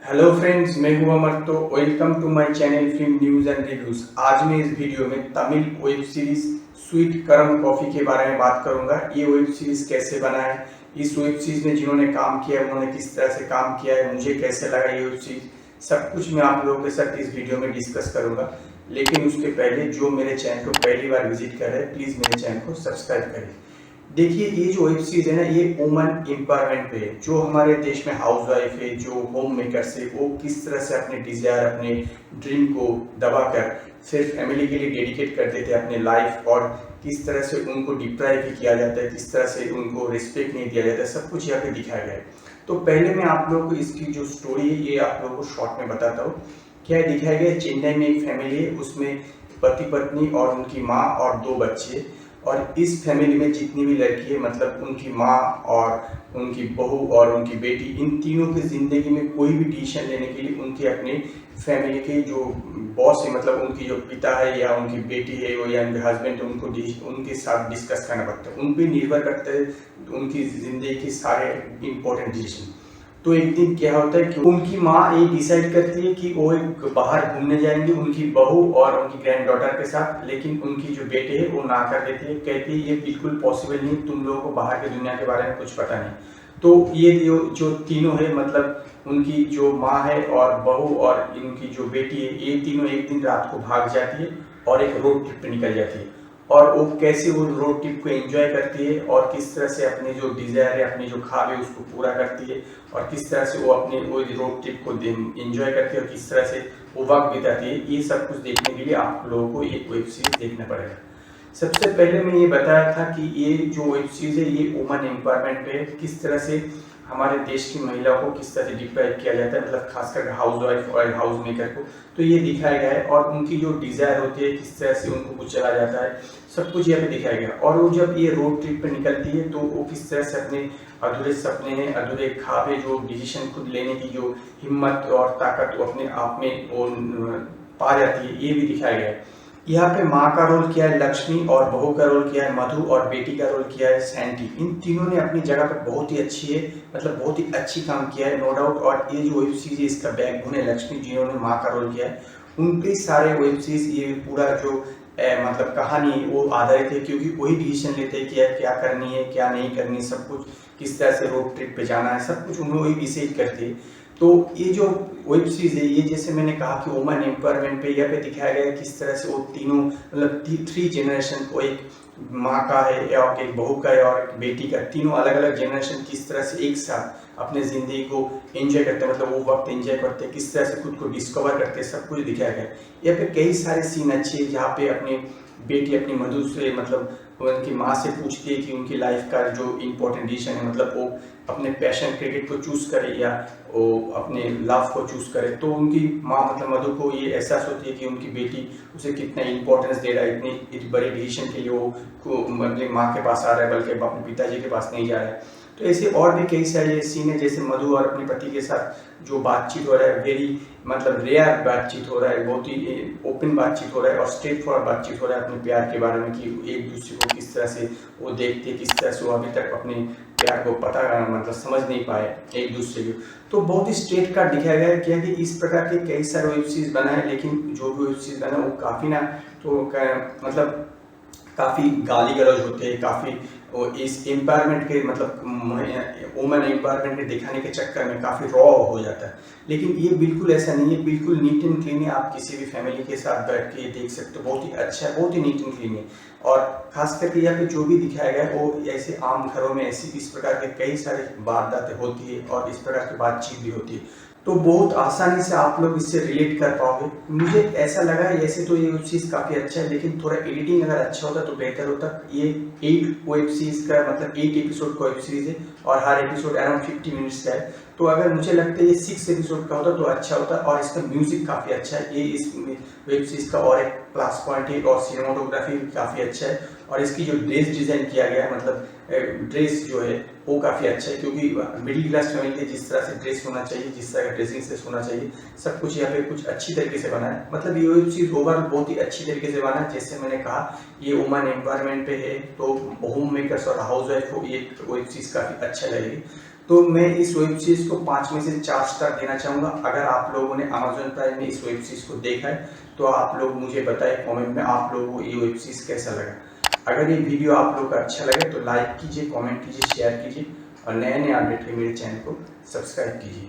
Hello friends, मैं हूं अमर। तो welcome to my channel film news and reviews. आज मैं इस वीडियो में Tamil web series sweet Kaaram coffee के बारे में बात करूंगा। ये वेब सीरीज कैसे बना है, इस वेब सीरीज में जिन्होंने काम किया है उन्होंने किस तरह से काम किया है, मुझे कैसे लगा ये वेब सीरीज, सब कुछ मैं आप लोगों के साथ इस वीडियो में डिस्कस करूंगा। लेकिन उसके पहले जो मेरे चैनल को पहली बार विजिट कर रहे हैं, प्लीज मेरे चैनल को सब्सक्राइब करें। देखिए, ये जो वेब सीरीज है ना, ये वुमन एम्पावरमेंट पे है। जो हमारे देश में हाउस वाइफ है, जो होम मेकर्स है, वो किस तरह से अपने डिजायर, अपने ड्रीम को दबाकर सिर्फ फैमिली के लिए डेडिकेट कर देते हैं अपने लाइफ, और किस तरह से उनको डिप्राइव भी किया जाता है, किस तरह से उनको रिस्पेक्ट नहीं दिया जाता है, सब कुछ यहाँ पे दिखाया गया है। तो पहले मैं आप लोगों को इसकी जो स्टोरी है ये आप लोगों को शॉर्ट में बताता हूँ। क्या दिखाया गया है, चेन्नई में एक फैमिली है, उसमें पति पत्नी और उनकी माँ और दो बच्चे। और इस फैमिली में जितनी भी लड़की है, मतलब उनकी माँ और उनकी बहू और उनकी बेटी, इन तीनों की ज़िंदगी में कोई भी डिसीजन लेने के लिए उनके अपने फैमिली के जो बॉस है, मतलब उनकी जो पिता है या उनकी बेटी है वो या उनके हस्बैंड है, उनको उनके साथ डिस्कस करना पड़ता है। उन पर निर्भर करता है उनकी ज़िंदगी के सारे इंपॉर्टेंट डिसीजन। तो एक दिन क्या होता है कि उनकी माँ ये डिसाइड करती है कि वो एक बाहर घूमने जाएंगे उनकी बहू और उनकी ग्रैंड डॉटर के साथ। लेकिन उनकी जो बेटे है वो ना कर देती है, कहती है ये बिल्कुल पॉसिबल नहीं, तुम लोगों को बाहर की दुनिया के बारे में कुछ पता नहीं। तो ये जो तीनों है, मतलब उनकी जो माँ है और बहू और इनकी जो बेटी है, ये तीनों एक दिन रात को भाग जाती है और एक रोड ट्रिप पे निकल जाती है। और वो कैसे वो रोड ट्रिप को एंजॉय करती है और किस तरह से अपने जो डिजायर है, अपनी जो ख्वाब है उसको पूरा करती है, और किस तरह से वो अपने वो रोड ट्रिप को एंजॉय करती है और किस तरह से वो वक्त बिताती है, ये सब कुछ देखने के लिए आप लोगों को एक वेब सीरीज देखना पड़ेगा। सबसे पहले मैं ये बताया था कि ये जो वेब सीरीज है ये वुमन एम्पावरमेंट पे है, किस तरह से हमारे देश की महिलाओं को किस तरह से डिप्राइव किया जाता है, मतलब खासकर हाउस वाइफ और हाउस मेकर को। तो ये दिखाया गया है, और उनकी जो डिजायर होती है किस तरह से उनको कुछ चला जाता है, सब कुछ यहाँ पे दिखाया गया। और वो जब ये रोड ट्रिप पे निकलती है तो वो किस तरह से अपने अधूरे सपने हैं, अधूरे ख्वाब है, जो डिसीजन खुद लेने की जो हिम्मत और ताकत वो अपने आप में वो पा जाती है, ये भी दिखाया गया है। यहाँ पे माँ का रोल किया है लक्ष्मी, और बहू का रोल किया है मधु, और बेटी का रोल किया है सैंडी। इन तीनों ने अपनी जगह पर बहुत ही अच्छी है, मतलब बहुत ही अच्छी काम किया है, नो डाउट। और ये जो वेब सीरीज है इसका बैकबोन है लक्ष्मी, जिन्होंने माँ का रोल किया है। उनके सारे वेब सीरीज ये पूरा जो मतलब कहानी वो आधारित है, क्योंकि वही डिसीजन लेते हैं कि क्या करनी है क्या नहीं करनी, सब कुछ किस तरह से रोड ट्रिप पे जाना है, सब कुछ उन्होंने डिसाइड करते हैं। तो ये जो वेब सीरीज है ये, जैसे मैंने कहा कि वुमन एम्पावरमेंट पे यहाँ पे दिखाया गया है किस तरह से वो तीनों, मतलब थ्री जनरेशन को, एक माँ का है और एक बहू का है और एक बेटी का, तीनों अलग अलग जनरेशन किस तरह से एक साथ अपने ज़िंदगी को एंजॉय करते हैं, मतलब वो वक्त एंजॉय करते हैं, किस तरह से खुद को डिस्कवर करते हैं, सब कुछ दिखाया गया है। यहाँ पे कई सारे सीन अच्छे हैं जहाँ पे अपनी बेटी अपनी मधु से, मतलब उनकी माँ से पूछती है कि उनकी लाइफ का जो इम्पोर्टेंट डिसीजन है, मतलब वो अपने पैशन क्रिकेट को चूज़ करे या वो अपने लव को चूज़ करे। तो उनकी माँ, मतलब मधु को ये एहसास होती है कि उनकी बेटी उसे कितना इंपॉर्टेंस दे रहा है, इतनी बड़ी डिसीजन के लिए वो मतलब माँ के पास आ रहा है, बल्कि अपने पिताजी के पास नहीं जा रहा है। तो ऐसे और भी कई सारे सीन है, जैसे मधु और अपने पति के साथ जो बातचीत हो रहा है, वेरी मतलब रेयर बातचीत हो रहा है, बहुत ही ओपन बातचीत हो रहा है और स्ट्रेट फॉरवर्ड बातचीत हो रहा है अपने प्यार के बारे में, कि एक दूसरे को किस तरह से वो देखते हैं, किस तरह से वो अभी तक अपने प्यार को पता मतलब समझ नहीं पाए एक दूसरे को। तो बहुत ही स्ट्रेट कट दिखाया गया है। क्या कि इस प्रकार के कई सारे वेब सीरीज बनाए, लेकिन जो भी वेब सीरीज बना वो काफ़ी ना, तो मतलब काफ़ी गाली गलौज होते हैं, काफ़ी इस एम्पावरमेंट के, मतलब वुमेन एम्पावरमेंट के दिखाने के चक्कर में काफ़ी रॉ हो जाता है। लेकिन ये बिल्कुल ऐसा नहीं है, बिल्कुल नीट एंड क्लीन है। आप किसी भी फैमिली के साथ बैठ के देख सकते हो, बहुत ही अच्छा है, बहुत ही नीट एंड क्लीन है। और खास करके यहाँ पे जो भी दिखाया गया है वो ऐसे आम घरों में ऐसी इस प्रकार के कई सारी वारदातें होती है और इस प्रकार की बातचीत भी होती है, तो बहुत आसानी से आप लोग इससे रिलेट कर पाओगे। मुझे ऐसा लगा है, ऐसे तो ये वेब सीरीज काफ़ी अच्छा है, लेकिन थोड़ा एडिटिंग अगर अच्छा होता तो बेहतर होता। ये 8 वेब सीरीज का, मतलब 8 एपिसोड का वेब सीरीज है और हर एपिसोड अराउंड 50 मिनट्स का है। तो अगर मुझे लगता है ये 6 एपिसोड का होता तो अच्छा होता। और इसका म्यूजिक काफ़ी अच्छा है, ये इस वेब सीरीज का और एक प्लस पॉइंट है। और सिनेमाटोग्राफी भी काफ़ी अच्छा है, और इसकी जो ड्रेस डिज़ाइन किया गया है, मतलब ड्रेस जो है वो काफ़ी अच्छा है, क्योंकि मिडिल क्लास फैमिली के जिस तरह से ड्रेस होना चाहिए, जिस तरह का ड्रेसिंग सेंस होना चाहिए, सब कुछ यहाँ पे कुछ अच्छी तरीके से बना है। मतलब ये वेब सीरीज ओवरऑल बहुत ही अच्छी तरीके से बना है। जैसे मैंने कहा ये वुमन एम्पावरमेंट पे है, तो होम मेकर्स और हाउस वाइफ को ये वेब सीरीज काफ़ी अच्छा लगेगी। तो मैं इस वेब सीरीज को 5 में से 4 स्टार देना चाहूँगा। अगर आप लोगों ने अमेजोन प्राइम में इस वेब सीरीज को देखा है तो आप लोग मुझे बताएं कमेंट में आप लोगों को ये वेब सीरीज कैसा लगा। अगर ये वीडियो आप लोग को अच्छा लगे तो लाइक कीजिए, कमेंट कीजिए, शेयर कीजिए और नए अपडेट के मेरे चैनल को सब्सक्राइब कीजिए।